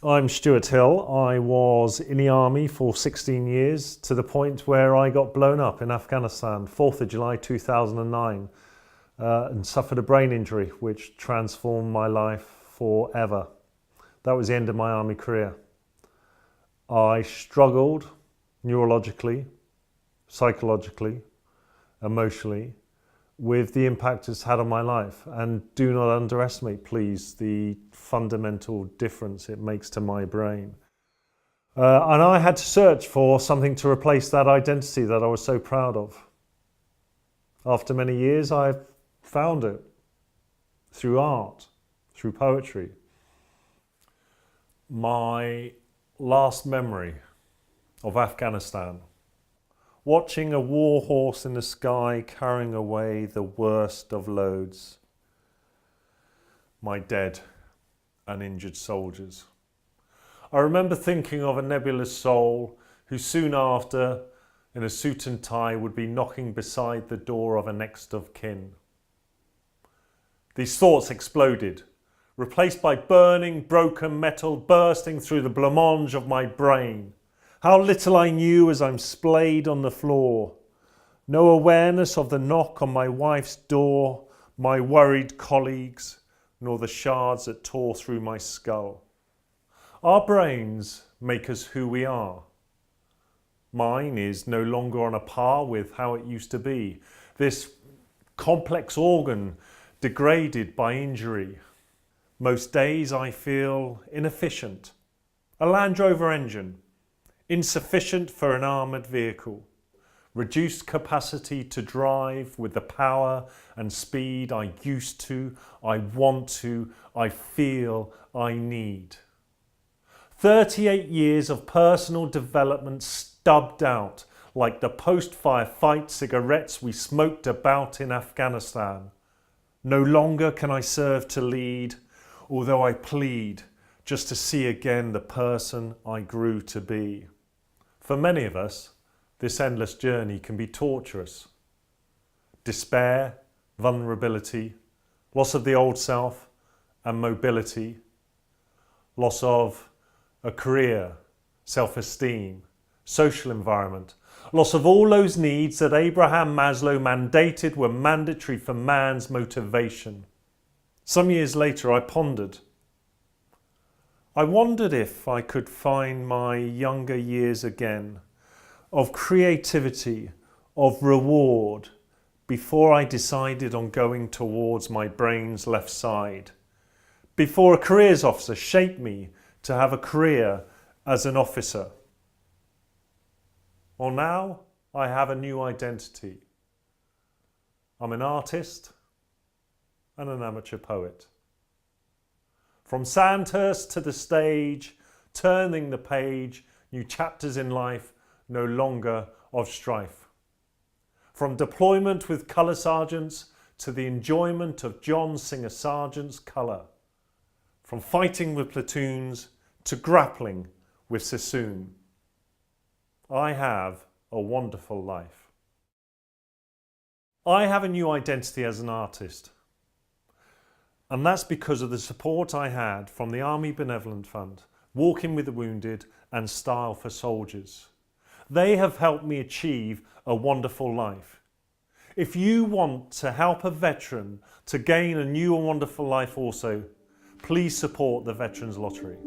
I'm Stewart Hill. I was in the army for 16 years to the point where I got blown up in Afghanistan, 4th of July 2009, and suffered a brain injury which transformed my life forever. That was the end of my army career. I struggled neurologically, psychologically, emotionally with the impact it's had on my life, and do not underestimate, please, the fundamental difference it makes to my brain. And I had to search for something to replace that identity that I was so proud of. After many years, I've found it through art, through poetry. My last memory of Afghanistan: watching a war horse in the sky carrying away the worst of loads, my dead and injured soldiers. I remember thinking of a nebulous soul who soon after, in a suit and tie, would be knocking beside the door of a next of kin. These thoughts exploded, replaced by burning, broken metal bursting through the blancmange of my brain. How little I knew as I'm splayed on the floor. No awareness of the knock on my wife's door, my worried colleagues, nor the shards that tore through my skull. Our brains make us who we are. Mine is no longer on a par with how it used to be. This complex organ degraded by injury. Most days I feel inefficient. A Land Rover engine, insufficient for an armoured vehicle, reduced capacity to drive with the power and speed I used to, I want to, I feel I need. 38 years of personal development stubbed out like the post-fire fight cigarettes we smoked about in Afghanistan. No longer can I serve to lead, although I plead just to see again the person I grew to be. For many of us, this endless journey can be torturous. Despair, vulnerability, loss of the old self and mobility, loss of a career, self-esteem, social environment, loss of all those needs that Abraham Maslow mandated were mandatory for man's motivation. Some years later I pondered. I wondered if I could find my younger years again, of creativity, of reward, before I decided on going towards my brain's left side, before a careers officer shaped me to have a career as an officer. Well, now I have a new identity. I'm an artist and an amateur poet. From Sandhurst to the stage, turning the page, new chapters in life, no longer of strife. From deployment with colour sergeants to the enjoyment of John Singer Sargent's colour. From fighting with platoons to grappling with Sassoon. I have a wonderful life. I have a new identity as an artist. And that's because of the support I had from the Army Benevolent Fund, Walking with the Wounded and Style for Soldiers. They have helped me achieve a wonderful life. If you want to help a veteran to gain a new and wonderful life also, please support the Veterans Lottery.